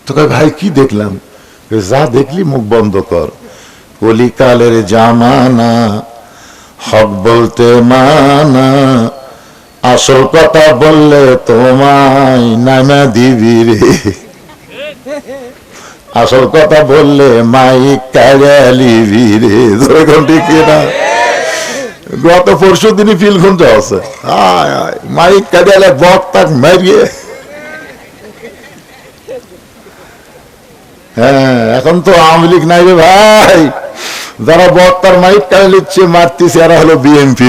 তো ভাই কি দেখলাম? যা দেখলি মুখ বন্ধ কর। কলিকালের জামানা, হক বলতে মানা, আসল কথা বললে তোমায় নামা দিবি রে, আসল কথা বললে মাইক কাগালিবি রে। ঠিক না? গত পরশু দিনই ফিল খুঁজতে আছে, মাইক কাগালে বক তাক মারিয়ে। হ্যাঁ, এখন তো আওয়ামী লীগ নাই রে ভাই, যারা বক্তার মাইক কাটে নিচ্ছে মারতেছে এরা হলো বিএনপি।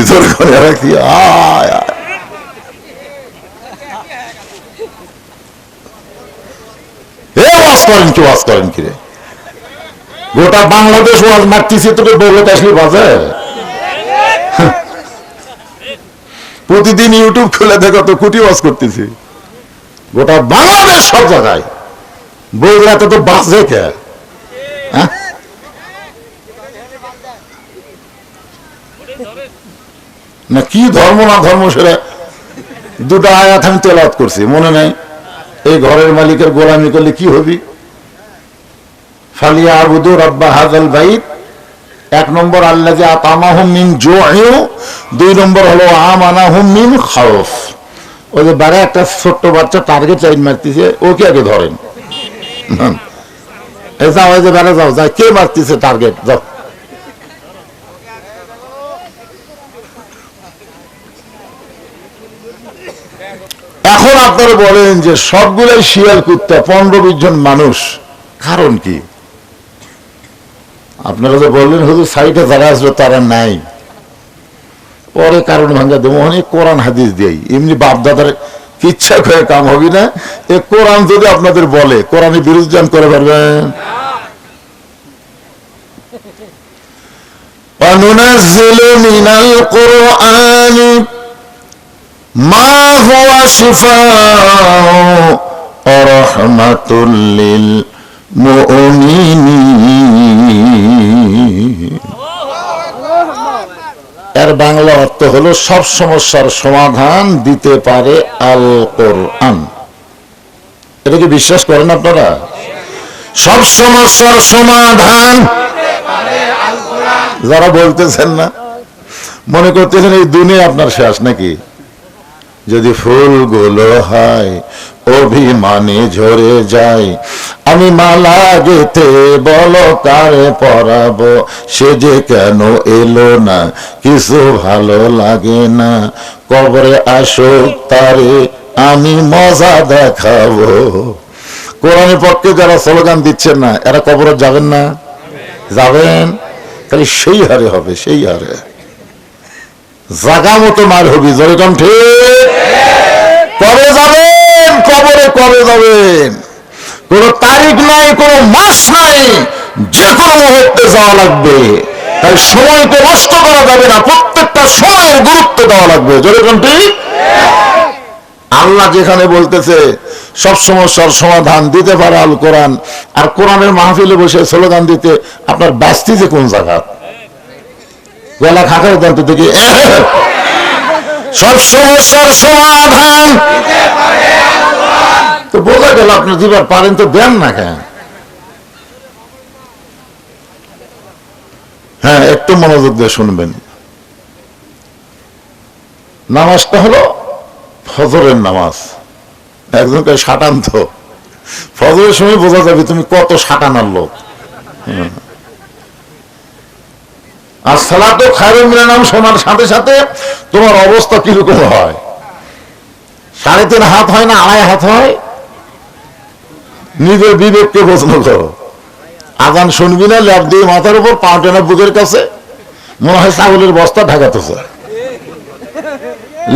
ওয়াজ করেন কি রে? গোটা বাংলাদেশ ওয়াজ মারতেছে, তোকে বলে আসলে বাজে? প্রতিদিন ইউটিউব খুলে দেখো তো কুটি ওয়াজ করতেছি, গোটা বাংলাদেশ সব জায়গায়। বললে তো বাজে কে? না কি ধর্ম না ধর্ম সেটা দুটা আয়াত আমি তেলাওয়াত করছি, মনে নাই? এই ঘরের মালিকের গোলামি করলে কি হবি? ফালিয়াবুদু রাব্বা হাযাল বাইত, এক নম্বর আল্লাযী আতামাহুম মিন জু'ইন, দুই নম্বর হলো আমানাহুম মিন খাউফ। ওই যে বারে একটা ছোট্ট বাচ্চা টার্গেট লাইন মারতেছে, ওকে আগে ধরেন। যাও, এই যে বেড়া যাও, যাই কে মারতেছে টার্গেট, যাও। এখন আপনারা বলেন যে সবগুলাই শিয়াল কুত্তা, 15-20 জন মানুষ, কারণ কি? আপনারা যে বললেন হুজুর সাইটে যারা আসবে তারা নাই, পরে কারণ ভাঙ্গা দেবো। অনেক কোরআন হাদিস দিই, এমনি বাপদাদার ইচ্ছা করে কাম হবে না। এ কোরআন যদি আপনাদের বলে, কোরআনের বিরুদ্ধ করে পারবেন? ওয়ানুনাজ্জিলু মিনাল কুরআনি মা হুয়া শিফাউ ওয়া রাহমাতুল লিল মুমিনিন। এর বাংলা অর্থ হলো সব সমস্যার সমাধান দিতে পারে আল কোরআন। এটা কি বিশ্বাস করেন আপনারা? সব সমস্যার সমাধান যারা বলতেছেন না, মনে করতেছেন এই দুনিয়া আপনার শেষ নাকি? যদি ফুলগুলো হয় অভিমানে ঝরে যায়, আমি মালা গেতে বলো কারে পরাবো, সে যে কেন এলো না, কিছু ভালো লাগে না, কবরে আসুক তারে আমি মজা দেখাবো। কোরআনের পক্ষে যারা স্লোগান দিচ্ছেন না, এরা কবরে যাবেন না? যাবেন? তাহলে সেই হারে হবে, সেই হারে জাগা মতো মার হবি। যেরকম ঠিক, কবে যাবেন কবরে, কবে যাবেন? কোন তারিখ নাই, কোন মাস নাই, যে কোনো মুহূর্তে যাওয়া লাগবে। তাই সময়কে নষ্ট করা যাবে না, প্রত্যেকটা সময়ের গুরুত্ব দেওয়া লাগবে। যেরকম ঠিক, আল্লাহ যেখানে বলতেছে সব সমস্যার সমাধান দিতে পারে আল কোরআন, আর কোরআনের মাহফিলে বসে স্লোগান দিতে আপনার ব্যস্তি যে কোন জায়গা? গলা খাকার দেন তো দেখি। সব সমস্যার সমাধান তো বোঝা গেল, আপনি দিবার পারেন তো দেন না কেন? হ্যাঁ, একটু মনোযোগ দিয়ে শুনবেন। নামাজটা হলো ফজরের নামাজ। একজনকে সাটান, তো ফজরের সময় বোঝা যাবে তুমি কত সাটানার লোক। আর সালাতু খায়রুম মিনান নাওম শোনার সাথে সাথে তোমার অবস্থা কিরকম হয়? 3.5 হাত হয় না 2.5 হাত হয়? নিজের বিবেককে প্রশ্ন করো। আজান শুনবি না, ল্যাব দিয়ে মাথার উপর, পা টেনা বুকের কাছে, মনে হয় ছাগলের বস্তা ঢাকাতেছে।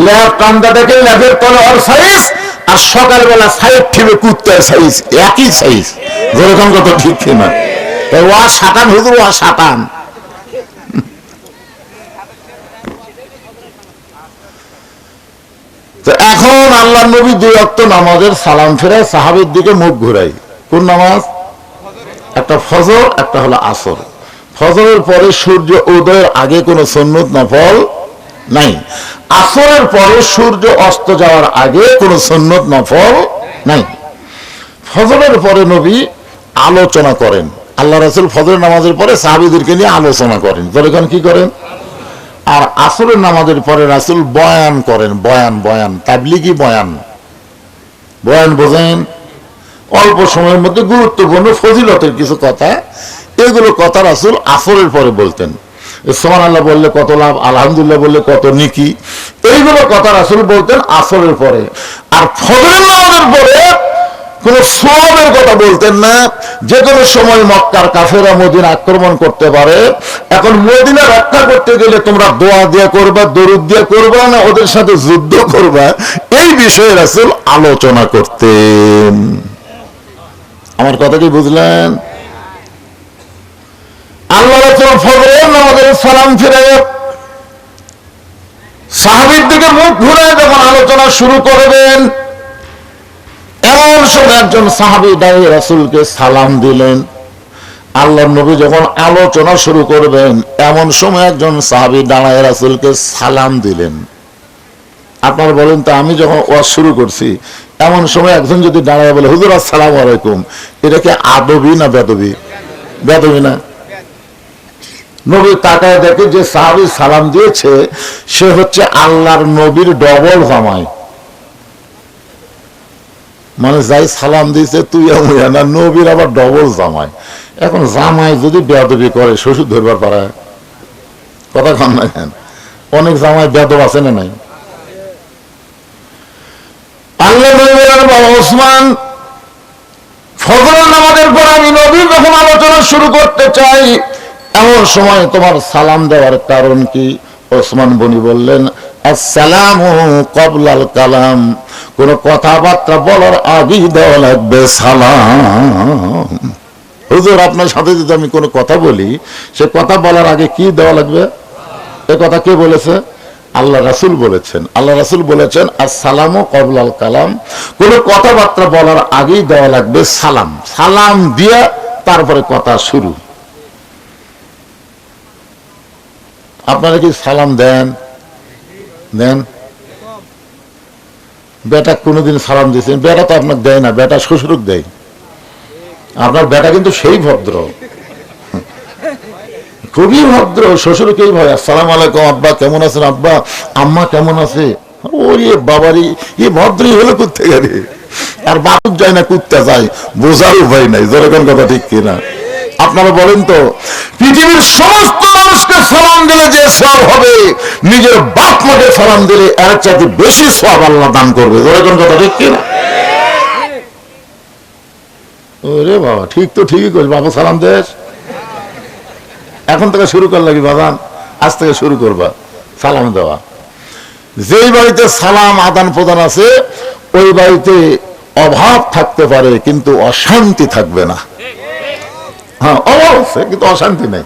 ল্যাব কান্দা দেখে ল্যাবের তলে ওর সাইজ, আর সকালবেলা সাইড ঠিবে কুত্তার সাইজ, একই সাইজ। যেরকম কত ঠিক কিনা? তাই ওয়া সাতান হুজুর, ওয়া সাতান। তো এখন আল্লাহর নবী 2 ওয়াক্ত নামাজের সালাম ফেরায়, সাহাবীর দিকে মুখ ঘুরাই। কোন নামাজ? একটা ফজর, একটা হলো আসর। ফজরের পরে সূর্য উদয়ের আগে কোনো সুন্নত নফল নাই। আসরের পরে সূর্য অস্ত যাওয়ার আগে কোনো সুন্নত নফল নাই। ফজরের পরে নবী আলোচনা করেন। আল্লাহ রাসূল ফজরের নামাজের পরে সাহাবীদেরকে নিয়ে আলোচনা করেন। তখন কি করেন? আর আসরের নামাজের পরে রাসূল বয়ান করেন। বয়ান তাবলীগী বয়ান বোঝেন? অল্প সময়ের মধ্যে গুরুত্বপূর্ণ ফজিলতের কিছু কথা, এগুলো কথা রাসূল আসরের পরে বলতেন। সুবহানাল্লাহ বললে কত লাভ, আলহামদুলিল্লাহ বললে কত নেকি, এইগুলো কথা রাসূল বলতেন আসরের পরে। আর ফজরের নামাজের পরে কোন সওয়াবের কথা বলতেন না। যে কোনো সময় মক্কার কাফেররা মদিনা আক্রমণ করতে পারে, এখন মদিনা রক্ষা করতে গেলে তোমরা দোয়া দিয়া করবা, দরুদ দিয়া করবা, না ওদের সাথে যুদ্ধ করবা, এই বিষয়ে রাসূল আলোচনা করতেন। আমার কথা কি বুঝলেন? আল্লাহ রাসূল ফজরের নামাজে সালাম ফিরিয়ে সাহাবীর দিকে মুখ ঘুরে যখন আলোচনা শুরু করবেন, এমন সময় একজন সাহাবী দাঁড়িয়ে রাসূলকে সালাম দিলেন। আল্লাহর নবী যখন আলোচনা শুরু করবেন, এমন সময় একজন সাহাবী দাঁড়ায় রাসূলকে সালাম দিলেন। আপনারা বলেন তো, আমি যখন ওয়াজ শুরু করছি, এমন সময় একজন যদি দাঁড়ায় বলে হুজুর আসসালামু আলাইকুম, এটা কি আদবি না বেদবি? বেদবি না? নবী তাকায় দেখে যে সাহাবী সালাম দিয়েছে সে হচ্ছে আল্লাহর নবীর ডবল জামাই। মানে যাই সালাম দিয়েছে তুই না, নবীর আবার ডবল জামাই। এখন জামাই যদি বেয়াদবি করে শ্বশুর ধরবার পারে? কথা কন না কেন? অনেক জামাই বেয়াদব আছে না নাই? আল্লাহ বাবা ওসমান, ফজরের নামাজের পর আমি নবীর যখন আলোচনা শুরু করতে চাই, এমন সময় তোমার সালাম দেওয়ার কারণ কি? ওসমান গনি বললেন, আসসালামু ক্বাবলাল কালাম, কোন কথাবার্তা বলার আগেই দেওয়া লাগবে সালাম। হুজুর আপনার সাথে যদি আমি কোনো কথা বলি, সে কথা বলার আগে কি দেওয়া লাগবে? এ কথা কে বলেছে? আল্লাহ রাসূল বলেছেন। আল্লাহ রাসূল বলেছেন আসসালামু ক্বাবলাল কালাম, কোন কথাবার্তা বলার আগেই দেওয়া লাগবে সালাম। সালাম দিয়া তারপরে কথা শুরু। আপনারা কি সালাম দেন? দেন? বেটা কোনদিন সালাম দিয়েছেন? বেটা তো আপনাকে দেয় না, বেটা শ্বশুরক দেয়। আপনার বেটা কিন্তু সেই ভদ্র, খুবই ভদ্র, শ্বশুরকেই ভয়। আসসালামু আলাইকুম আব্বা, কেমন আছেন আব্বা? আম্মা কেমন আছে? ওরে বাবারি, এ ভদ্রই হলো কুত্তে গাড়ি। আর বাপুর যায় না, কুত্তা যায়, বোঝার উপায় নাই। যেরকম কথা ঠিক কিনা? আপনারা বলেন তো, পৃথিবীর সমস্ত মানুষকে সালাম দিলে যে সওয়াব হবে, নিজের বাপ মাকে সালাম দিলে এর চাইতে বেশি সওয়াব আল্লাহ দান করবে। যেরকম কথা ঠিক কিনা? ওরে বাবা, ঠিক তো ঠিকই কইস, বাবা সালাম দেশ। এখন থেকে শুরু কর লাগি বাবান, আজ থেকে শুরু করবা সালাম দেওয়া। যেই বাড়িতে সালাম আদান প্রদান আছে, ওই বাড়িতে অভাব থাকতে পারে কিন্তু অশান্তি থাকবে না। হ্যাঁ, অভাব আছে কিন্তু অশান্তি নেই।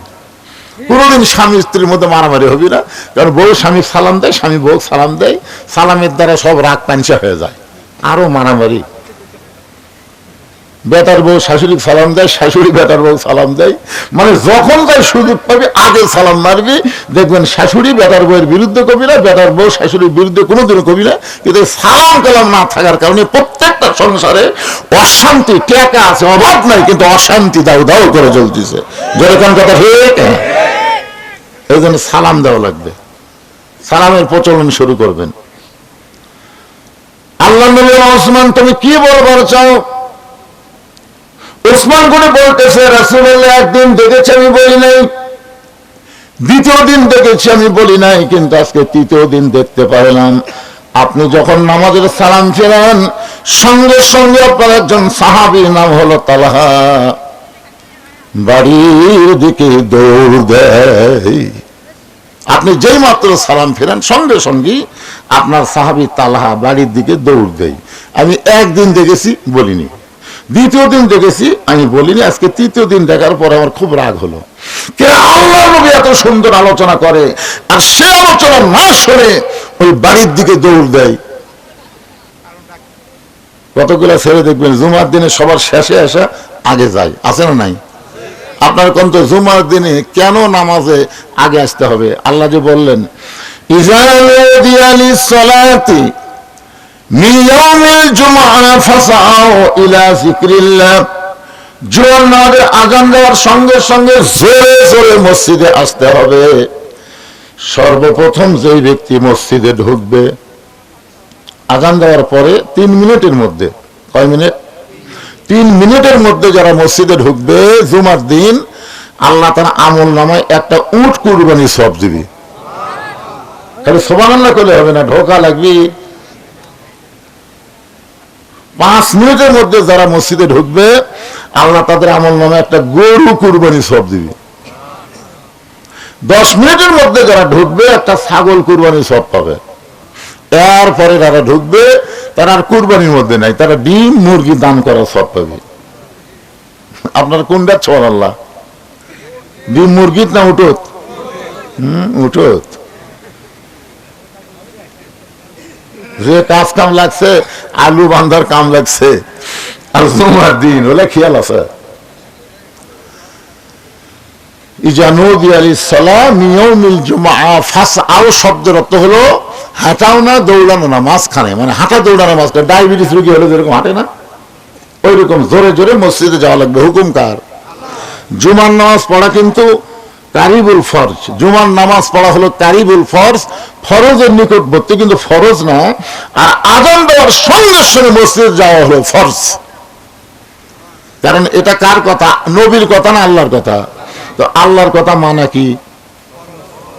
কোনদিন স্বামী স্ত্রীর মধ্যে মারামারি হবে না, কারণ বউ স্বামী সালাম দেয়, স্বামী বউ সালাম দেয়, সালামের দ্বারা সব রাগ পাঞ্চা হয়ে যায়, আরো মারামারি। বেটার বউ শাশুড়ি সালাম দেয়, শাশুড়ি বেটার বউ সালাম দেয়, মানে যখন তাই সুযোগ পাবি আগে সালাম মারবি। দেখবেন শাশুড়ি বেটার বউয়ের বিরুদ্ধে কবি না, বেটার বউ শাশুড়ির বিরুদ্ধে কোনোদিনও কবি না। কিন্তু সালাম কালাম না থাকার কারণে প্রত্যেকটা সংসারে অশান্তি টেকা আছে, অভাব নাই, কিন্তু অশান্তি দাউ দাউ করে চলতেছে। যেরকম কথা ঠিক, এই জন্য সালাম দেওয়া লাগবে। সালামের প্রচলন শুরু করবেন। আল্লাহ নবী ওসমান, তুমি কি বলবার চাও? ওসমান করে বলতেছে, রাসূলুল্লাহ একদিন দেখেছি আমি বলি নাই, দ্বিতীয় দিন দেখেছি আমি বলি নাই, কিন্তু আজকে তৃতীয় দিন দেখতে পারলাম। আপনি যখন নামাজের সালাম ফেরান, সঙ্গে সঙ্গে আপনার একজন সাহাবীর নাম হলো তালহা বাড়ির দিকে দৌড় দেয়। আপনি যেই মাত্র সালাম ফেরান, সঙ্গে সঙ্গে আপনার সাহাবী তালহা বাড়ির দিকে দৌড় দেয়। আমি একদিন দেখেছি বলিনি, দ্বিতীয় দিন দেখেছি আমি বলিনি, আজকে তৃতীয় দিন দেখার পর আমার খুব রাগ হলো। কে আল্লাহ নবী এত সুন্দর আলোচনা করে আর সে আলোচনা না শুনে ওই বাড়ির দিকে দৌড় দেয়। কতগুলো ছেলে দেখবেন জুমার দিনে সবার শেষে আসা আগে যায়, আছে না নাই? আপনার কোন তো জুমার দিনে কেন নামাজে আগে আসতে হবে? আল্লাহ যে বললেন ইজা নুদিয়া লিস-সালাতি মিন ইয়াউমিল জুমআ ফাসাউ ইলা যিকরিল্লাহ। জুমার নামাজের আযান দেওয়ার সঙ্গে সঙ্গে জোরে জোরে মসজিদে আসতে হবে। সর্বপ্রথম যেই ব্যক্তি মসজিদে ঢুকবে আযান দেওয়ার পরে 3 মিনিটের মধ্যে, কয় মিনিট? 3 মিনিটের মধ্যে যারা মসজিদে ঢুকবে জুমার দিন, আল্লাহ তাআলা আমল নামায় একটা উট কুরবানি সওয়াব দিবে। খালি সুবহানাল্লাহ কইলে হবে না, ঢোকা লাগবে। 5 মিনিটের মধ্যে যারা মসজিদে ঢুকবে আল্লাহ তাদের আমল নামায় একটা গরু কুরবানি সওয়াব দিবে। 10 মিনিটের মধ্যে যারা ঢুকবে একটা ছাগল কুরবানি সওয়াব পাবে। এরপরে যারা ঢুকবে তারা আর কুরবানির মধ্যে নাই, তারা ডিম মুরগি দান করার সওয়াব পাবে। আপনার কোনটা? সুবহানাল্লাহ। ডিম মুরগি না উটত? উটত। যে কাজ কাম লাগছে, আলু বান্ধার কাম লাগছে, আর জুমার দিন হলে খেয়াল আছে। শব্দের অর্থ হলো হাঁটাও না দৌড়ানো না, মাঝখানে, মানে হাঁটা দৌড়ানো মাঝখানে। ডায়াবেটিস রোগী হলে যেরকম হাঁটে না, ওই রকম জোরে জোরে মসজিদে যাওয়া লাগবে। হুকুম কার? জুমার নামাজ পড়া কিন্তু কারিবুল ফরজ। জুমার নামাজ পড়া হলো কারিবুল ফরজ, ফরজের নিকটবর্তী, কিন্তু ফরজ না। আর আযান দেওয়ার সঙ্গে সঙ্গে মসজিদে যাওয়া হলো ফরজ। কারণ এটা কার কথা? নবীর কথা না আল্লাহর কথা? তো আল্লাহর কথা মানা কি?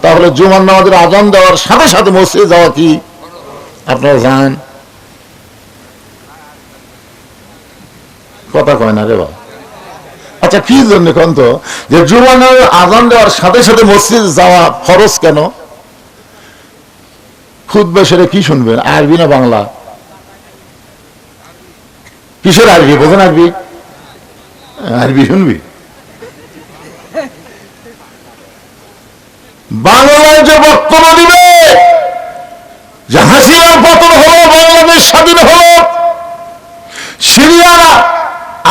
তাহলে জুমার নামাজের আযান দেওয়ার সাথে সাথে মসজিদে যাওয়া কি? আপনারা জানেন? কথা কয় না রে বাবা। আচ্ছা, কি জন্য কোন তো যে জুমার নামাজের আযান দেওয়ার সাথে সাথে মসজিদে যাওয়া ফরজ কেন? খুতবা সেরে কি শুনবেন? আরবি না বাংলা? কিসের আরবি? বোঝেন আরবি? আরবি শুনবি? বাংলায় যে বক্তব্য দিবে যে হাসিনার পতন হলো, বাংলাদেশ স্বাধীন হলো, সিরিয়া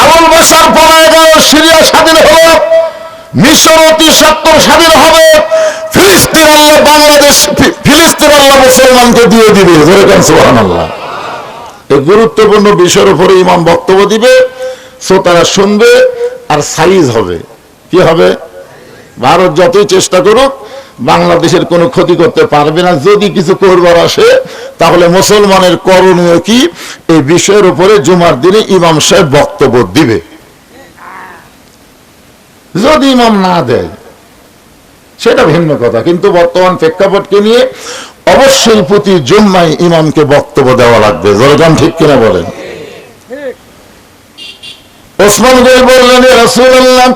আবুল বাশার পলায় গেল, সিরিয়া স্বাধীন হলো, মিশর অতি সত্তর স্বাধীন হবে, ফিলিস্তিন আল্লাহ বাংলাদেশ, ফিলিস্তিন আল্লাহ মুসলমানকে দিয়ে দিবে। সুবহানাল্লাহ। এই গুরুত্বপূর্ণ বিষয়ের উপরে ইমাম বক্তব্য দিবে, শ্রোতারা শুনবে, আর সাইজ হবে। কি হবে? ভারত যতই চেষ্টা করুক বাংলাদেশের কোনো ক্ষতি করতে পারবে না। যদি কিছু করবার আসে তাহলে মুসলমানের করণীয় কি, এই বিষয়ের উপরে জুমার দিনে ইমাম সাহেব বক্তব্য দিবে। যদি ইমাম না দেয় সেটা ভিন্ন কথা, কিন্তু বর্তমান প্রেক্ষাপটকে নিয়ে অবশ্যই প্রতি জুম্মায় ইমামকে বক্তব্য দেওয়া লাগবে। জোরগান ঠিক কিনা বলেন? ওসমান গনি বললেন, রাসূলুল্লাহ,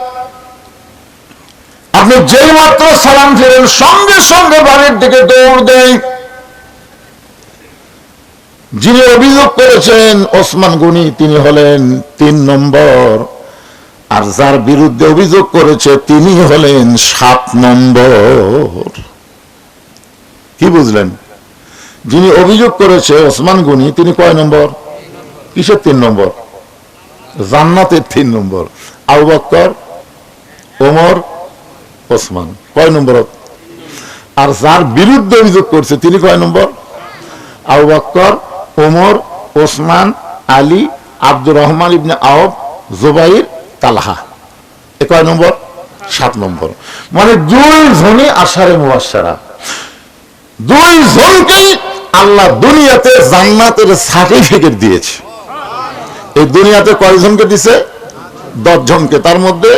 আপনি যেই মাত্র সালাম ফেরেন সঙ্গে সঙ্গে বাড়ির দিকে দৌড় দেন। যিনি অভিযোগ করেছেন ওসমান গনি, তিনি হলেন 3 নম্বর, আর যার বিরুদ্ধে অভিযোগ করেছে তিনি হলেন 7 নম্বর। কি বুঝলেন? যিনি অভিযোগ করেছে ওসমান গনি, তিনি কয় নম্বর? কিসের 3 নম্বর? জান্নাতের 3 নম্বর। আবু বকর, ওমর, ওসমান কয় নম্বর? আর যার বিরুদ্ধে অভিযোগ করছে তিনি কয় নম্বর? আবু বকর, ওমর, ওসমান, আলী, আব্দুর রহমান ইবনে আওফ, জুবাইর, তালহা। এ কয় নম্বর? 7 নম্বর। মানে 2 জনই আশারে মুবাশশারা। 2 জনকেই আল্লাহ দুনিয়াতে জান্নাতের সার্টিফিকেট দিয়েছে। এই দুনিয়াতে কয়জনকে দিছে? 10 জনকে। তার মধ্যে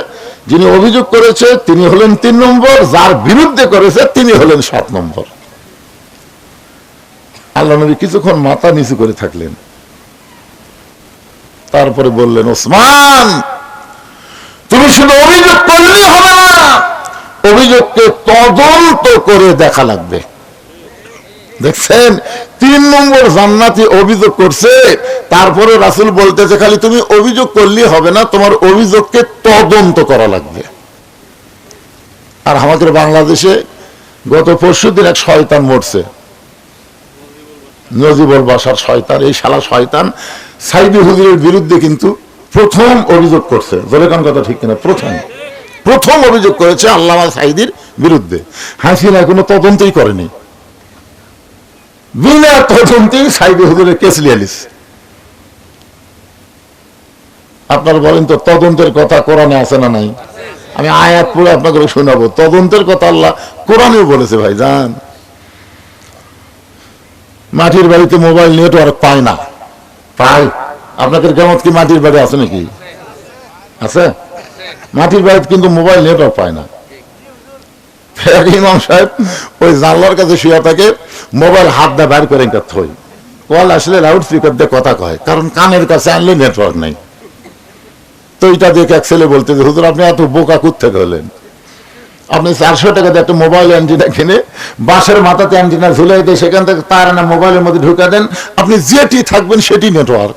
যিনি অভিযোগ করেছে তিনি হলেন 3 নম্বর, যার বিরুদ্ধে করেছে তিনি হলেন 7 নম্বর। আল্লাহ নবী কিছুক্ষণ মাথা নিচু করে থাকলেন, তারপরে বললেন, ওসমান, তুমি শুধু অভিযোগ করলেই হবে না, অভিযোগকে তদন্ত করে দেখা লাগবে। দেখছেন, 3 নম্বর জান্নাতি অভিযোগ করছে, তারপরে রাসূল বলতেছে খালি তুমি অভিযোগ করলেই হবে না, তোমার অভিযোগকে তদন্ত করা লাগবে। আর আমাদের বাংলাদেশে গত পরশুদিন এক শয়তান মরছে, নজিবুল বাশার শয়তান। এই শালা শয়তান সাইদি হুজুরের বিরুদ্ধে কিন্তু প্রথম অভিযোগ করছে। জোরে কথা ঠিক কিনা? প্রথম অভিযোগ করেছে আল্লামা সাইদির বিরুদ্ধে। হাসিনা কোনো তদন্তই করেনি। বিনা তদন্তেই সাইদি হুজুরের কেস লিয়ালিস। আপনারা বলেন তো তদন্তের কথা কোরআনে আছে না নাই? আমি আয়াত পড়ে আপনাকে শোনাবো। তদন্তের কথা আল্লাহ কোরআনেও বলেছে ভাই জান। মাটির বাড়িতে মোবাইল নেটওয়ার্ক পায় না, পায়। আপনাদের কেমন কি মাটির বাড়ি আছে নাকি? আছে। মাটির বাড়িতে কিন্তু মোবাইল নেটওয়ার্ক পায় না। ইমাম সাহেব ওই জানলার কাছে শুয়ে থাকে, মোবাইল হাত দিয়ে বাইর করে থই, কল আসলে লাউড স্পিকার দিয়ে কথা কয়, কারণ কানের কাছে আনলে নেটওয়ার্ক নাই। তো এটা দেখে এক ছেলে বলতে, হুজুর আপনি এত বোকা কোত্থেকে হলেন? আপনি 400 টাকা দিয়ে একটা মোবাইল অ্যান্টিনা কিনে বাঁশের মাথাতে অ্যান্টিনা ঝুলাই দিয়ে সেখান থেকে তার না মোবাইলের মধ্যে ঢুকে দেন, আপনি যেটি থাকবেন সেটি নেটওয়ার্ক।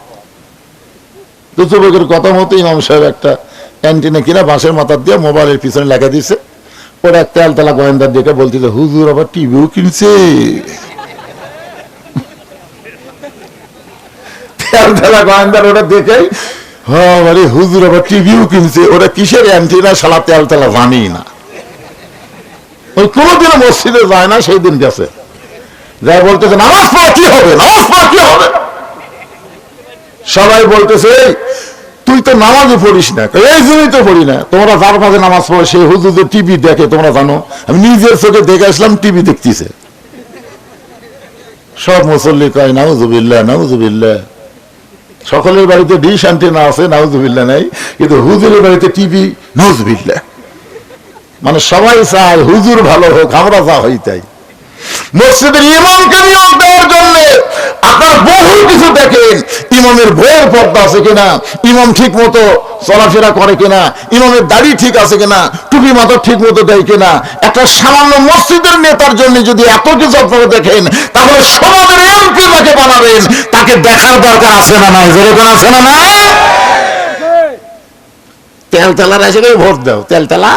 তো যুবকের কথা মতো ইমাম সাহেব একটা অ্যান্টিনা কিনা বাঁশের মাথা দিয়ে মোবাইলের পিছনে লাগা দিয়েছে। ওরা এক তেলতলা গোয়েন্দার দিকে বলতেছে, হুজুর আবার টিভিও কিনছে। তেলতলা গোয়েন্দার ওটা দেখেই, হ্যাঁ হুজুর আবার টিভিও কিনছে। ওরা কিসের অ্যান্টিনা শালা তেলতলা জানি না, ওই কোনদিন মসজিদে যায় না, সেই দিন গেছে। যাই বলতেছে নামাজ পড়া কি হবে, নামাজ পড়া কি হবে? সবাই বলতেছে তুই তো নামাজও পড়িস না। এই জন্যই তো পড়ি না। তোমরা যার কাছে নামাজ পড়ে সেই হুজুর যে টিভি দেখে তোমরা জানো? আমি নিজের চোখে দেখে আসলাম টিভি দেখতেছে। সব মুসল্লি কয় নাউজুবিল্লাহ নাউজুবিল্লাহ। সকলের বাড়িতে ডিশ অ্যান্টেনা আছে, নাউজুবিল্লাহ নাই, কিন্তু হুজুরের বাড়িতে টিভি, নাউজুবিল্লাহ। মানে সবাই চায় হুজুর ভালো হোক, আমরা যা হই তাই। মসজিদের ইমামকে নিয়োগ দেওয়ার জন্য আপনার বহু কিছু দেখেন। ইমামের বইয়ের পর্দা আছে কিনা, ইমাম ঠিক মতো চলাফেরা করে কিনা, ইমামের দাড়ি ঠিক আছে কিনা, টুপি মাথা ঠিক মতো দেয় কিনা। একটা সামান্য মসজিদের নেতার জন্য যদি এত কিছু আপনারা দেখেন, তাহলে সমাজের এমপি যাকে বানাবেন তাকে দেখার দরকার আছে না নাই? যেরকম আছে না নাই? তেলতেলার এসে ভোট দাও, তেলতেলা।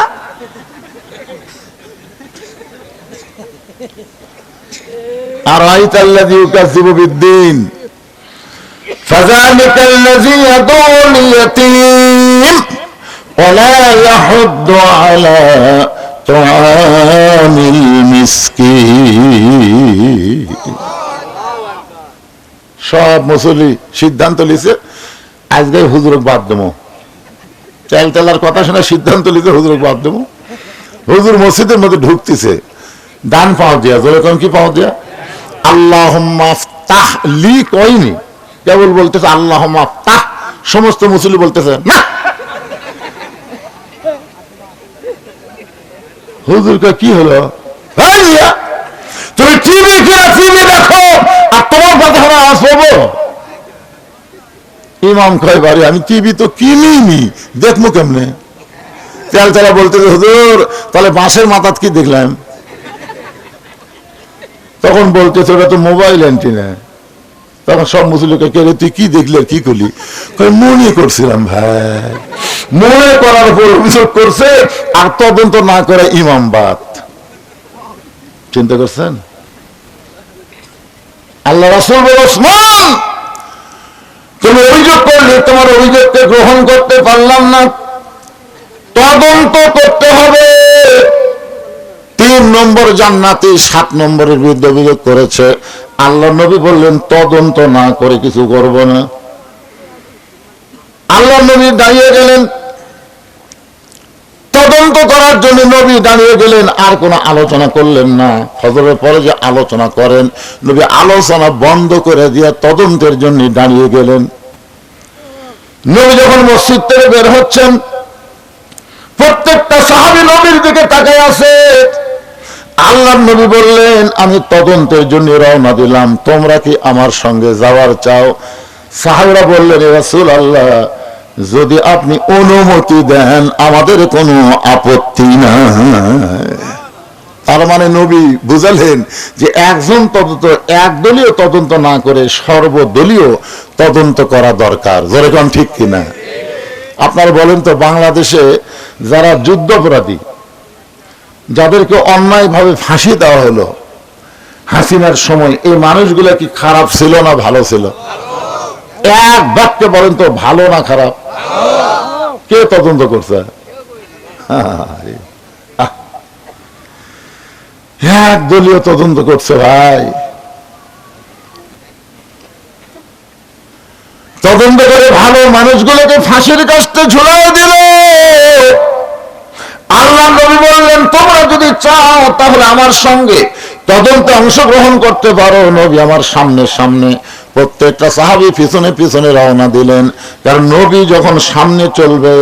আর আইতাল্লাযী ইউকাযযিবু বিদ্দীন ফাযালিকাল্লাযী ইয়াদুল ইয়াতীম ওয়া লা ইয়াহুদ্দু আলা তুআমিল মিসকিন। সব মুসল্লি সিদ্ধান্ত লিছে আজকে হুজুরক বাদ দেবো। তেলতেলার কথা শুনে সিদ্ধান্ত লিছে হুজুরক বাদ দেবো। হুজুর মসজিদের মধ্যে ঢুকতেছে, ডান পাও দিয়া, যেরকম কি পাও দিয়া, আল্লাহুম্মা আফতাহ লি কইনি, কেবল বলতেছে আল্লাহুম্মা আফতাহ। সমস্ত মুসল্লি বলতেছে না। হুজুরকে কি হলো? তুমি টিভি কিনা টিভি দেখো আর তোমার কথা আমরা আওয়াজ পাবো? ইমাম কয় বাড়ি আমি টিভি তো কিনিনি, দেখবো কেমনে? তেলতেলা বলতেছে হুজুর তাহলে বাঁশের মাথাত কি দেখলাম? তখন বলতেছে ওটা তো মোবাইল অ্যান্টিনা। তখন সব মুসলিমকে কে তুই কি দেখলি আর কি করলি? মনে করছিলাম ভাই। মনে করার উপর অভিযোগ করছে আর তদন্ত না করে ইমাম বাদ। চিন্তা করছেন? আল্লাহ রাসূল বলে ওসমান তুমি অভিযোগ করলে তোমার অভিযোগকে গ্রহণ করতে পারলাম না, তদন্ত করতে হবে। 3 নম্বর জান্নাতি 7 নম্বরের বিরুদ্ধে অভিযোগ করেছে। আল্লাহ নবী বললেন তদন্ত না করে কিছু করব না। আল্লাহ নবী দাঁড়িয়ে গেলেন, তদন্ত করার জন্য নবী দাঁড়িয়ে গেলেন, আর কোনো আলোচনা করলেন না। ফজরের পরে যে আলোচনা করেন, নবী আলোচনা বন্ধ করে দিয়ে তদন্তের জন্য দাঁড়িয়ে গেলেন। নবী যখন মসজিদ থেকে বের হচ্ছেন, প্রত্যেকটা সাহাবী নবীর দিকে তাকিয়ে আছে। আল্লাহর নবী বললেন আমি তদন্তের জন্য রওনা দিলাম, তোমরা কি আমার সঙ্গে যাওয়ার চাও? সাহাবীরা বললেন ইয়া রাসূলুল্লাহ যদি আপনি অনুমতি দেন আমাদের কোনো আপত্তি নাই। তার মানে নবী বুঝালেন যে একজন তদন্ত একদলীয় তদন্ত না করে সর্বদলীয় তদন্ত করা দরকার। যেরকম ঠিক কিনা? আপনারা বলেন তো বাংলাদেশে যারা যুদ্ধাপরাধী, যাদেরকে অন্যায়ভাবে ফাঁসি দেওয়া হলো হাসিনার সময়, এই মানুষগুলা কি খারাপ ছিল না ভালো ছিল? এক বাক্যে বলেন তো ভালো না খারাপ? কে তদন্ত করছে? একদলীয় তদন্ত করছে ভাই। তদন্ত করে ভালো মানুষগুলোকে ফাঁসির কাস্তে ঝুলাই দিল। আল্লাহ নবী বললেন, তোমরা যদি চাও তাহলে আমার সঙ্গে তদন্তে অংশগ্রহণ করতে পারো। নবী আমার সামনে সামনে, প্রত্যেকটা সাহাবী পিছনে পিছনে রওনা দিলেন। কারণ নবী যখন সামনে চলবে,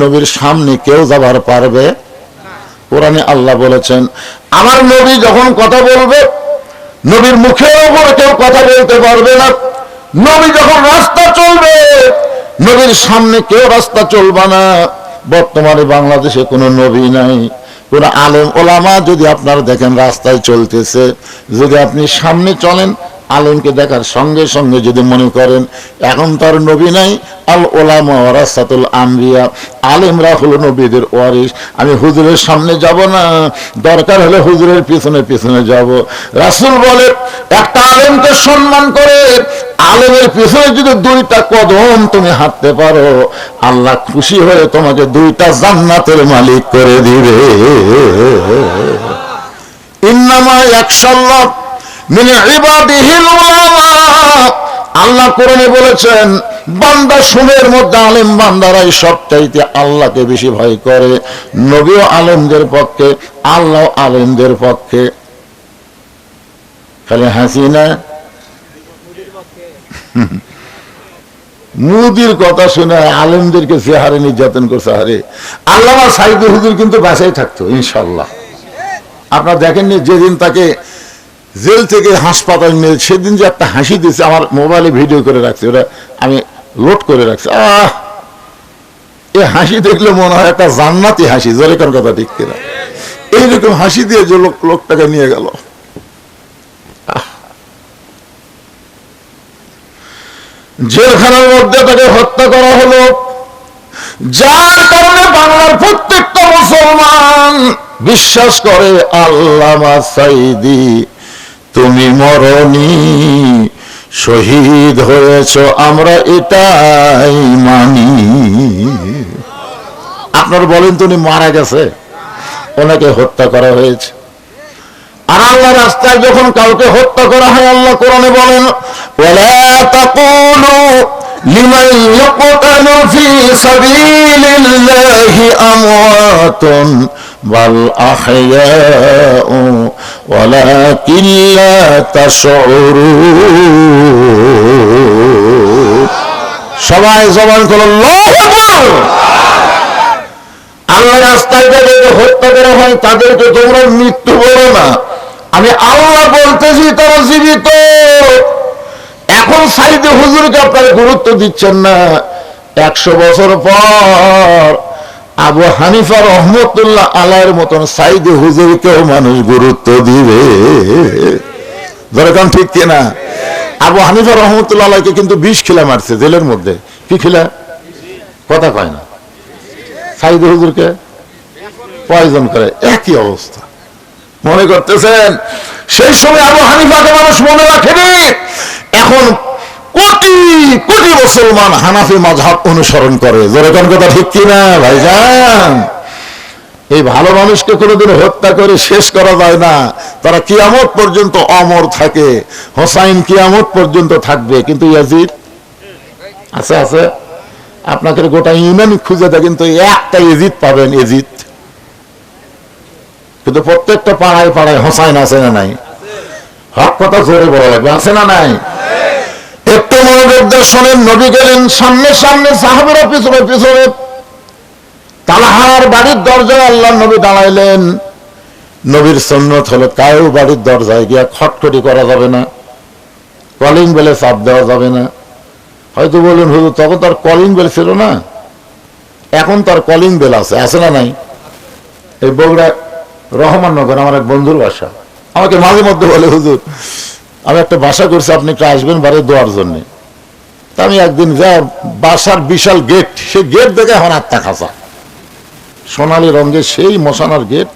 নবীর সামনে কেউ যাবার পারবে। কোরআনে আল্লাহ বলেছেন, আমার নবী যখন কথা বলবে, নবীর মুখের উপর কেউ কথা বলতে পারবে না। নবী যখন রাস্তা চলবে, নবীর সামনে কেউ রাস্তা চলবে না। বর্তমানে বাংলাদেশে কোনো নবী নাই, কোন আলেম ওলামা যদি আপনারা দেখেন রাস্তায় চলতেছে, যদি আপনি সামনে চলেন, আলেমকে দেখার সঙ্গে সঙ্গে যদি মনে করেন এখন তার নবী নাই, আল ওলামা ওয়ারাসাতুল আম্বিয়া, আলেমরা হলো নবীদের ওয়ারিস, আমি হুজুরের সামনে যাব না, দরকার হলে হুজুরের পিছনে পিছনে যাব। রাসূল বলে, একটা আলেমকে সম্মান করে আলেমের পিছনে যদি 2টা কদম তুমি হাঁটতে পারো, আল্লাহ খুশি হয়ে তোমাকে 2টা জান্নাতের মালিক করে দিবে। ইন্নামা ইয়াখশাল্লাহ মিন ইবাদিহিল উলামা। আল্লাহ কোরআনে বলেছেন, বান্দা সুমের মধ্যে আলেম বান্দারাই সবচাইতে আল্লাহকে বেশি ভয় করে। নবীও আলেমদের পক্ষে, আল্লাহ আলেমদের পক্ষে। খালি হাসি না, মুদির কথা শুনে আলেমদেরকে যে হারে নির্যাতন করছে, হারে আল্লামা সাইদি হুজুর কিন্তু বাসায় থাকতো ইনশাল্লাহ। আপনারা দেখেননি যেদিন তাকে জেল থেকে হাসপাতাল নিয়ে, সেদিন যে একটা হাসি দিয়েছে, আমার মোবাইলে ভিডিও করে রাখছে, ওটা আমি লোড করে রাখছি। এই হাসি দেখলে মনে হয় একটা জান্নাতি হাসি, জোরে কোন কথা ঠিক কিনা? এইরকম হাসি দিয়ে যে লোকটাকে নিয়ে গেল। জেলখানার মধ্যে তাকে হত্যা করা হলো, যার কারণে বাংলার প্রত্যেকটা মুসলমান বিশ্বাস করে আল্লামা সাইদি তুমি মরনি, শহীদ হয়েছ, আমরা এটাই মানি। আপনারা বলেন তো, উনি মারা গেছে, ওনাকে হত্যা করা হয়েছে। আর আল্লাহ রাস্তায় যখন কাউকে হত্যা করা হয়, আল্লাহ কোরআনে বলেন, ওয়ালা তাকুলু লিমান ইয়াকতালু ফি সাবিলিল্লাহি আমওয়াতুন বাল আহইয়াউ ওয়ালাকিন লা তাশউরুন। সবাই জবান খুলে আল্লাহু আকবার। আল্লাহ রাস্তায় যাদেরকে হত্যা করা হয় তাদেরকে তোমরা মৃত্যু বলো না, আমি আল্লাহ বলতেছি তারা জীবিত। এখন সাইদি হুজুরকে আপনারা গুরুত্ব দিচ্ছেন না, 100 বছর পর আবু হানিফা রহমতুল্লাহ আলাইহির মতন সাইদি হুজুরকেও মানুষ গুরুত্ব দিবে। যেরকম ঠিক কিনা? আবু হানিফা রহমতুল্লাহ আলাইকে কিন্তু 20 খিলা মারছে জেলের মধ্যে। কি খিলা? কথা কয় না। সাইদি হুজুরকে পয়জন করে, একই অবস্থা। মনে করতেছেন সেই সময় আবু হানিফাকে মানুষ মনে রাখেনি, এখন কোটি কোটি মুসলমান হানাফি মাযহাব অনুসরণ করে। যেরকম কথা ঠিক কিনা ভাইজান? এই ভালো মানুষকে কোনোদিন হত্যা করে শেষ করা যায় না, তারা কিয়ামত পর্যন্ত অমর থাকে। হোসাইন কিয়ামত পর্যন্ত থাকবে, কিন্তু ইয়াজিদ আছে আছে। আপনাকে গোটা ইউনিয়ন খুঁজে দেখেন তো একটা এজিদ পাবেন, এজিদ। কিন্তু প্রত্যেকটা পাড়ায় পাড়ায় হোসাইন আছে না নাই? হক কথা জোরে বলা লাগবে, আছে না নাই? একটু মনোযোগ দিয়ে শোনেন। নবী গেলেন সামনে সামনে, সাহাবীরা পিছনে পিছনে। তালহার বাড়ির দরজায় আল্লাহ নবী দাঁড়াইলেন। নবীর সুন্নত হলো কারো বাড়ির দরজায় গিয়া খটখটি করা যাবে না, কলিং বেলে চাপ দেওয়া যাবে না। হয়তো বললেন হুজুর তখন তার কলিং বেল ছিল না, এখন তার কলিং বেল আছে, আছে না নাই? এই বগুড়া রহমাননগর আমার এক বন্ধুর বাসা, আমাকে মাঝে মধ্যে বলে হুজুর আমি একটা বাসা করছি, আপনি একটু আসবেন বাড়ি দোয়ার জন্য। তা আমি একদিন যা, বাসার বিশাল গেট, সেই গেট দেখে এখন আত্মা খাঁচা, সোনালী রঙের সেই মশানার গেট।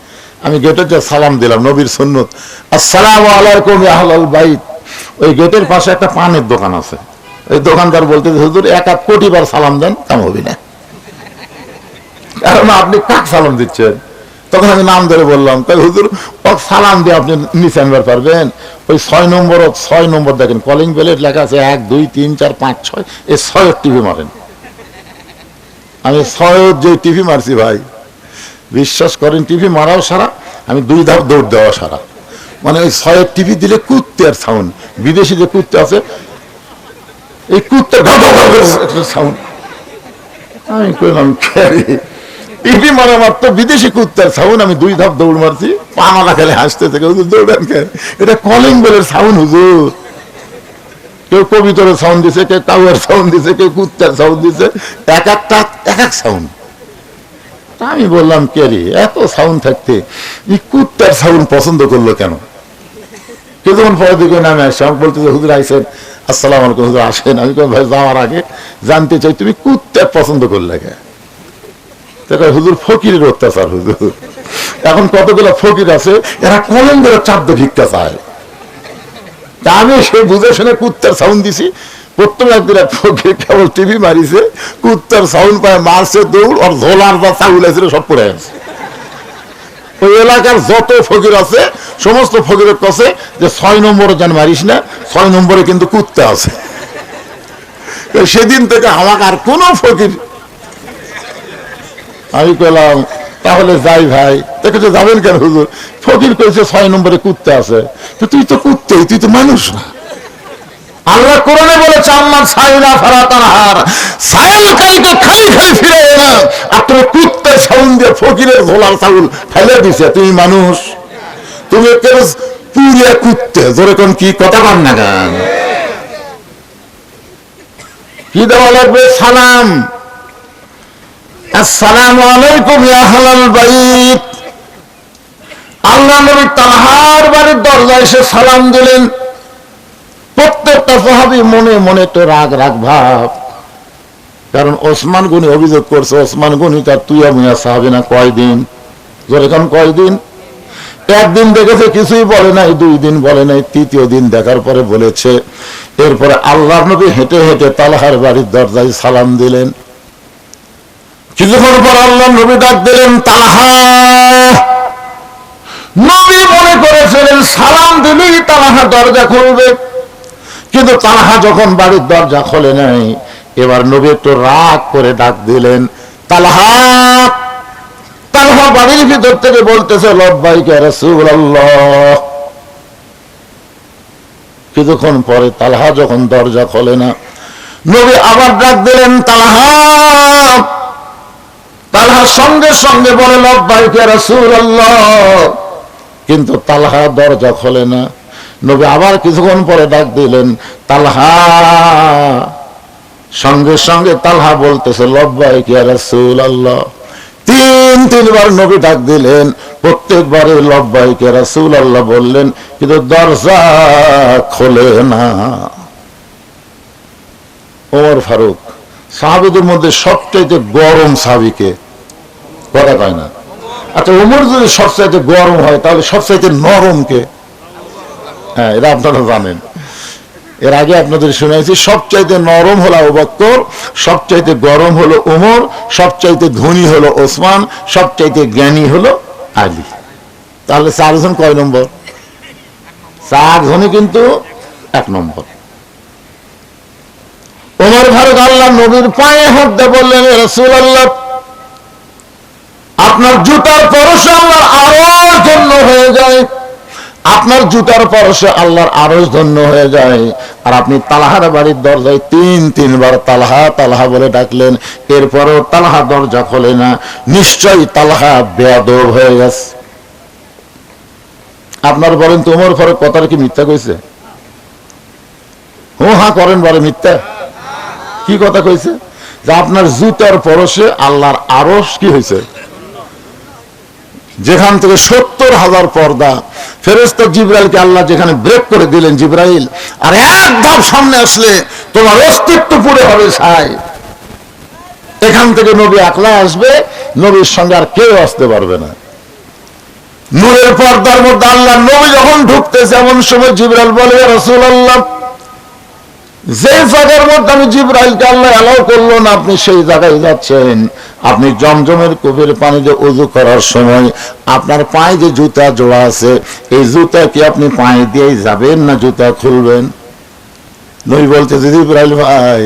আমি গেটে যে সালাম দিলাম, নবীর সুন্নত, আসসালামু আলাইকুম ইয়া আহলাল বাইত। ওই গেটের পাশে একটা পানের দোকান আছে, এই দোকানদার বলতে হুজুর 1 কোটি বার সালাম দেন, কাম হবে না। কারণ আপনি কাক সালাম দিচ্ছেন? তখন আমি নাম ধরে বললাম, তাই হুজুর সালাম দিয়ে আপনি নিচে আনবার পারবেন? ওই 6 নম্বর দেখেন, কলিং বেলের লেখা আছে 1 2 3 4 5 6, এই 6 টিভি মারেন। আমি 6 যে টিভি মারছি ভাই, বিশ্বাস করেন টিভি মারাও সারা, আমি 2 ধাপ দৌড় দেওয়া সারা। মানে ওই 6 টিভি দিলে কুত্তের সাউন্ড, বিদেশি যে কুত্তে আছে এই কুত্তের সাউন্ড। আমি কইলাম টিভি মারা মাত্র বিদেশি কুত্তার সাউন্ড, আমি 2 ধাপ দৌড় মারছি। পানাটা খেলে হাসতে থেকে, হুজুর দৌড়ান কেন? এটা কলিং বেলের সাউন্ড হুজুর। কেউ কবিতরের সাউন্ড দিছে, কেউ কাউয়ের সাউন্ড দিছে, কেউ কুত্তার সাউন্ড দিছে, এক একটা এক এক সাউন্ড। আমি বললাম কে রে, এত সাউন্ড থাকতে এই কুত্তার সাউন্ড পছন্দ করলো কেন? কিছুক্ষণ পরে দিকে নামে আসছে, আমাকে বলতেছে হুজুর আইসেন, আসসালামু আলাইকুম হুজুর আসেন। আমি ভাই যাওয়ার আগে জানতে চাই তুমি কুত্তার পছন্দ করলে কে? হুজুর ফকিরের অত্যাচার হুজুর। এখন কতগুলো ফকির আছে এরা কলম ধরে চাঁদ ভিক্ষা চায়। আমি সে বুঝে শুনে কুত্তার সাউন্ড দিছি। প্রথম একদিন এক ফকির কেবল টিভি মারিছে, কুত্তার সাউন্ড পায় মারছে দৌড়, আর ঝোলার বা চাউল আছে সব পড়ে গেছে। ওই এলাকার যত ফকির আছে সমস্ত ফকিরের কাছে যে 6 নম্বরে যেন মারিস না, 6 নম্বরে কিন্তু কুত্তা আছে। সেদিন থেকে আমাকে আর কোন ফকির। আমি কইলাম তাহলে যাই ভাই। দেখেছো যাবেন কেন হুজুর? ফকির কইছে 6 নম্বরে কুত্তা আছে। তো তুই তো কুত্তাই, তুই তো মানুষ না। আল্লাহ কোরআনে বলেছে আম্মান সাইলা ফারাতানহার, সাইলকারীকে খালি খালি ফিরে না, আর তুমি কুত্তার সাউন্ড দিয়ে ফকিরের ঝোলার চাউল ফেলে দিছে। তুমি মানুষ, তুমি কেউ পুরিয়া কুত্তে। জোরে কোন কি কথা বল না গান? কি দেওয়া লাগবে? সালাম। আসসালামু আলাইকুম ইয়া আহলাল বাইত। আল্লাহ নবী তালহার বাড়ির দরজায় এসে সালাম দিলেন। প্রত্যেকটা সাহাবী মনে মনে তো রাগ রাগ ভাব, কারণ ওসমান গনি অভিযোগ করছে ওসমান গনি তার তুই মিয়া সাহাবী না। কয়দিন? যেরকম কয়দিন? একদিন দেখেছে কিছুই বলে নাই, 2 দিন বলে নাই, 3য় দিন দেখার পরে বলেছে। এরপরে আল্লাহর নবী হেঁটে হেঁটে তালহার বাড়ির দরজায় সালাম দিলেন। কিছুক্ষণ পর আল্লাহ নবী ডাক দিলেন তালহা। নবী মনে করেছিলেন সালাম দিলেই তালহা দরজা খুলবে, কিন্তু তালহা যখন বাড়ির দরজা খোলে নাই, এবার নবী একটু রাগ করে ডাক দিলেন তালহা। তালহা বাড়ির ভিতর থেকে বলতেছে লব্বাইকা রাসূলুল্লাহ। কিছুক্ষণ পরে তালহা যখন দরজা খোলে না, নবী আবার ডাক দিলেন তালহা। তালহা সঙ্গে সঙ্গে বলে লব্বাইকা রাসূলুল্লাহ, কিন্তু তালহা দরজা খোলে না। নবী আবার কিছুক্ষণ পরে ডাক দিলেন তালহা। সঙ্গে সঙ্গে তালহা বলতেছে লব্বাইকা রাসূলুল্লাহ। 3-3বার নবী ডাক দিলেন, প্রত্যেকবারে লব্বাইকা রাসূলুল্লাহ বললেন, কিন্তু দরজা খোলে না। ওমর ফারুক সাহাবীদের মধ্যে সবচেয়ে গরম সাহাবীকে? কথা কয় না। আচ্ছা, ওমর যদি সবচাইতে গরম হয় তাহলে সবচাইতে নরম কে? হ্যাঁ, এটা আপনারা জানেন। এর আগে আপনাদের শুনেছি সবচাইতে নরম হলো আবু বকর, সবচাইতে গরম হলো ওমর, সবচাইতে ধনী হলো ওসমান, সবচাইতে জ্ঞানী হলো আলী। তাহলে 4 জন কয় নম্বর? 4 জনই কিন্তু 1 নম্বর। ওমর ফারুক আল্লাহ নবীর পায়ে হাত দিয়ে বললেন রাসূলুল্লাহ, আপনার জুতার পরশে আল্লাহর আরশ ধন্য হয়ে যায়, আপনার জুতার পরশে আল্লাহর আরশ ধন্য হয়ে যায়। আর আপনি তালহার বাড়ির দরজায় 3-3বার তালহা তালহা বলে ডাকলেন, এরপরও তালহা দরজা খোলে না। নিশ্চয়ই তালহা বেয়াদব হয়ে গেছে। আপনার বলেন তো ওমর ফারুক কথাটা কি মিথ্যা কইছে? হ্যাঁ করেন, বলে মিথ্যা। কি কথা কইছে? যে আপনার জুতার পরশে আল্লাহর আরশ কি হয়েছে? যেখান থেকে 70,000 পর্দা, ফেরেশতা জিবরাইলকে আল্লাহ যেখানে ব্রেক করে দিলেন, জিবরাইল আর এক ধাপ সামনে আসলে তোমার অস্তিত্ব পুড়ে হবে ছাই। এখান থেকে নবী একলা আসবে, নবীর সঙ্গে আর কেউ আসতে পারবে না। নূরের পর্দার মধ্যে আল্লাহ নবী যখন ঢুকতেছে এমন সময় জিবরাইল বলে রাসূলুল্লাহ যে জায়গার মধ্যে আমি জিবরাইলকে আল্লাহ অ্যালাউ করলো না আপনি সেই জায়গায় যাচ্ছেন, আপনি জমজমের কূপের পানি দিয়ে ওযু করার সময় আপনার পায়ে যে জুতা জোড়া আছে, এই জুতা কি আপনি পায়ে দিয়েই যাবেন না জুতা খুলবেন? নবী বলতেছে, জিবরাইল ভাই,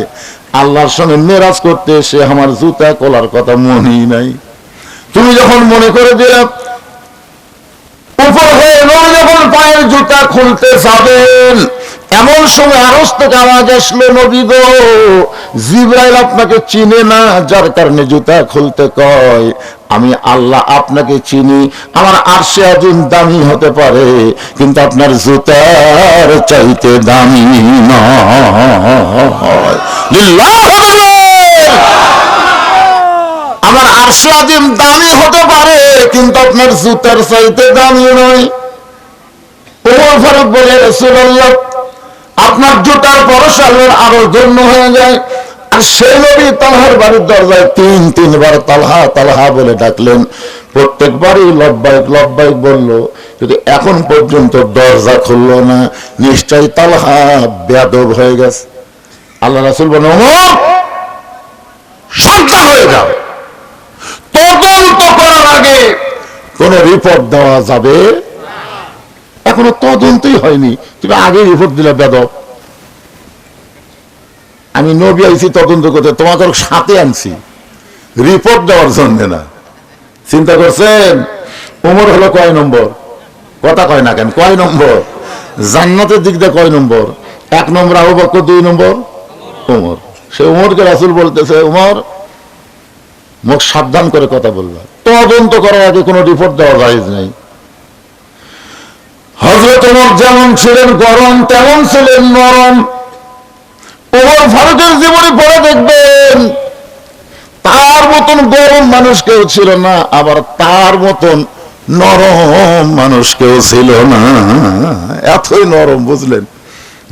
আল্লাহর সঙ্গে মেরাজ করতে এসে আমার জুতা খোলার কথা মনেই নাই। তুমি যখন মনে করে দিলে উপর হয়ে নবী যখন পায়ের জুতা খুলতে যাবেন, এমন সময় আরশ থেকে আওয়াজ আসলো, নবী গো, জিবরাইল আপনাকে চিনে না, যার কারণে জুতা খুলতে কয়। আমি আল্লাহ আপনাকে চিনি, আমার আরশে আজিম দামি হতে পারে, কিন্তু আপনার জুতার চাইতে দামি নয়। লিল্লাহি তাকবীর। আমার আরশে আজিম দামি হতে পারে, কিন্তু আপনার জুতার চাইতে দামি নয়। ওমর ফারুক বলে, রাসূলুল্লাহ, আপনার জুতার পরশ আল্লাহর আরো ধন্য হয়ে যায়। আর সেই নবী তালহার বাড়ির দরজায় তিনবার তালহা তালহা বলে ডাকলেন, প্রত্যেকবারই লব্বাইক লব্বাইক বলল, যদি এখন পর্যন্ত দরজা খুললো না, নিশ্চয়ই তালহা বেয়াদব হয়ে গেছে। আল্লাহ রাসূল বলেন, ওমর, সাবধান হয়ে যাও, তদন্ত করার আগে কোন রিপোর্ট দেওয়া যাবে। এখনো তদন্তই হয়নি, তুমি আগে রিপোর্ট দিলে বেদব। আমি নবী আইছি তদন্ত করতে, তোমাকে সাথে আনছি রিপোর্ট দেওয়ার জন্য না। চিন্তা করছেন ওমর হলো কয় নম্বর? কথা কয় না কেন? কয় নম্বর? জান্নাতের দিক দিয়ে কয় নম্বর? 1 নম্বর আবু বকর, 2 নম্বর ওমর। সে ওমরকে রাসূল বলতেছে, ওমর, মুখ সাবধান করে কথা বলবা, তদন্ত করার আগে কোনো রিপোর্ট দেওয়া জায়েজ নাই। হযরত ওমর যেমন ছিলেন গরম, তেমন ছিলেন নরম। ওমর ফারুকের জীবনে পড়ে দেখবেন, তার মতন গরম মানুষ কেউ ছিল না, আবার তার মতন নরম মানুষ কেউ ছিল না। এতই নরম, বুঝলেন?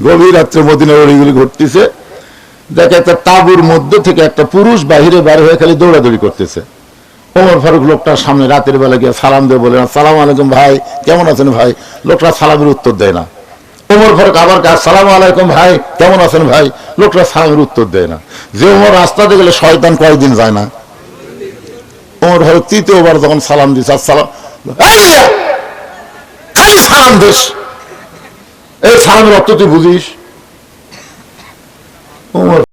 গভীর রাত্রে মদিনার অলিগুলি ঘটতেছে, দেখে একটা তাঁবুর মধ্যে থেকে একটা পুরুষ বাহিরে বার হয়ে খালি দৌড়াদৌড়ি করতেছে। ওমর ফারুক লোকটার সামনে রাতের বেলা গিয়ে সালাম দিয়ে বলেন, আসসালামু আলাইকুম ভাই, কেমন আছেন ভাই? লোকটা সালামের উত্তর দেয় না। ওমর ফারুক আবার আসসালামু আলাইকুম ভাই, কেমন আছেন ভাই? লোকটা সালামের উত্তর দেয় না। যে ওমর রাস্তাতে গেলে শয়তান কয়েকদিন যায় না। ওমর ফারুক তৃতীয়বার যখন সালাম দিচ্ছে, আসসালাম, খালি সালাম দিস, এই সালামের অর্থ তুই বুঝিস?